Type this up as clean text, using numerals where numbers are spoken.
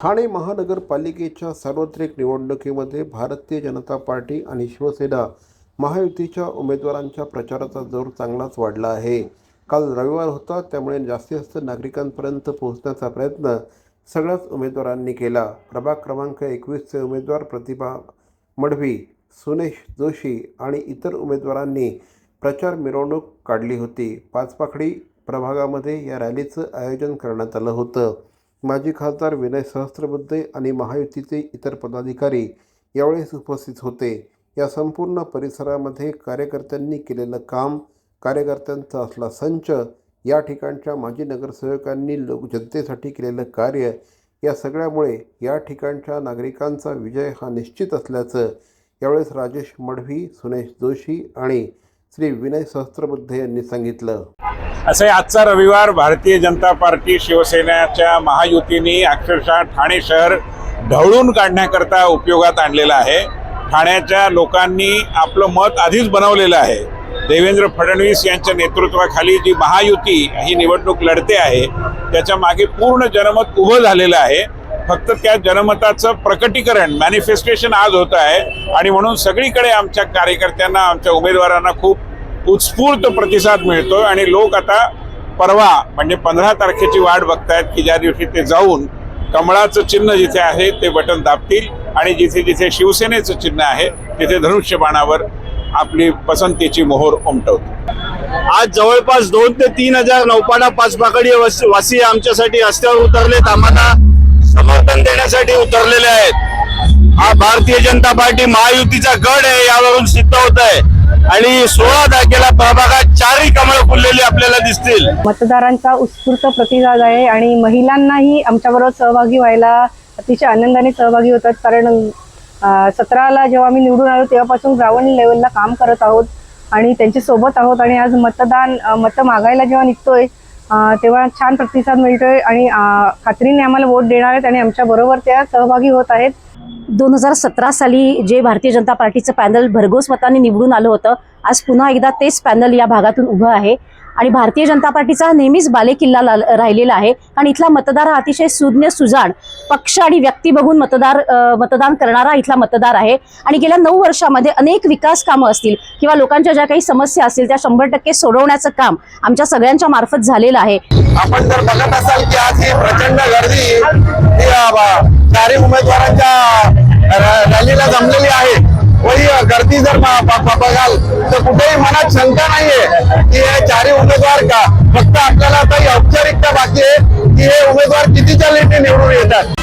ठाणे महानगरपालिकेच्या सार्वत्रिक निवडणुकीमध्ये भारतीय जनता पार्टी आणि शिवसेना महायुतीच्या उमेदवारांच्या प्रचाराचा जोर चांगलाच वाढला आहे। काल रविवार होता, त्यामुळे जास्तीत जास्त नागरिकांपर्यंत पोहोचण्याचा प्रयत्न सगळ्याच उमेदवारांनी केला। प्रभाग क्रमांक 21चे उमेदवार प्रतिभा मडवी, सुनेश जोशी आणि इतर उमेदवारांनी प्रचार मिरवणूक काढली होती। पाचपाखडी प्रभागामध्ये या रॅलीचं आयोजन करण्यात आलं होतं। माजी खासदार विनय सहस्त्रबुद्धे आणि महायुतीचे इतर पदाधिकारी यावेळेस उपस्थित होते। या संपूर्ण परिसरामध्ये कार्यकर्त्यांनी केलेलं काम, कार्यकर्त्यांचा असला संच, या ठिकाणच्या माजी नगरसेवकांनी जनतेसाठी केलेलं कार्य, या सगळ्यामुळे या ठिकाणच्या नागरिकांचा विजय हा निश्चित असल्याचं यावेळेस राजेश मडवी, सुनेश जोशी आणि श्री विनय सहस्त्रबुद्धे यांनी सांगितलं। असे आजचा रविवार भारतीय जनता पार्टी शिवसेनेच्या महायुतीने अक्षरशः ठाणे शहर ढवळून काढण्याकरता उपयोगात आणलेला आहे। ठाण्याच्या लोकांनी आपलं मत आधीच बनवलेलं आहे। देवेंद्र फडणवीस यांच्या नेतृत्वाखाली जी महायुती ही निवडणूक लढते आहे, त्याच्या मागे पूर्ण जनमत उभं झालेलं आहे। फक्त त्या जनमताचं प्रकटीकरण, मॅनिफेस्टेशन आज होत आहे आणि म्हणून सगळीकडे आमच्या कार्यकर्त्यांना, आमच्या उमेदवारांना खूप उत्स्फूर्त प्रतिसाद मिळतोय आणि लोक आता परवा म्हणजे 15 तारखेची वाट बघतायत की ज्या दिवशी ते जाऊन कमळाचं चिन्ह जिथे आहे ते बटन दाबतील आणि जिथे जिथे शिवसेनेचं चिन्ह आहे तिथे धनुष्यबाणावर आपली पसंतीची मोहर उमटवतील। आज जवळपास 2 ते 3 हजार नौपाडा पाचपाखडी वासी आमच्यासाठी रस्त्यावर उतरलेत, आम्हाला समर्थन देण्यासाठी उतरलेले आहेत। हा भारतीय जनता पार्टी महायुतीचा गड आहे, यावरून सिद्ध होत आहे। आणि 16 तारखेला प्रभागात 4ही कमळ फुललेली आपल्याला दिसतील। मतदारांचा उत्स्फूर्त प्रतिसाद आहे आणि महिलांनाही आमच्याबरोबर सहभागी व्हायला अतिशय आनंदाने सहभागी होतात। कारण 17ला जेव्हा आम्ही निवडून आलो तेव्हापासून ग्राउंड लेवलला काम करत आहोत आणि त्यांच्या सोबत आहोत आणि आज मतं मागायला जेव्हा निघतोय तेव्हा छान प्रतिसाद मिळतोय आणि खात्रीने आम्हाला वोट देणार आहेत आणि आमच्या बरोबर त्या सहभागी होत आहेत। 2017 साली जे भारतीय जनता पार्टीचं पॅनल भरघोस मतांनी निवडून आलं होतं, आज पुन्हा एकदा तेच पॅनल या भागातून उभं आहे आणि भारतीय जनता पार्टीचा नेहमीच बालेकिल्ला राहिलेला आहे। आणि इथला मतदार हा अतिशय सुज्ञ सुजाण, पक्ष आणि व्यक्ती बघून मतदान करणारा इथला मतदार आहे आणि गेल्या 9 वर्षामध्ये अनेक विकास कामं असतील किंवा लोकांच्या ज्या काही समस्या असतील त्या 100% सोडवण्याचं काम आमच्या सगळ्यांच्या मार्फत झालेलं आहे। आपण जर बघत असाल की आज ही प्रचंड गर्दी चारही उमेदवारांच्या रॅलीला जमलेली आहे। वही गर्दी जर बघाल तर कुठेही मनात शंका नाहीये की हे 4ही उमेदवार का, फक्त आपल्याला आता ही औपचारिकता बाकी आहे की हे उमेदवार कितीच्या लीडने निवडून येतात।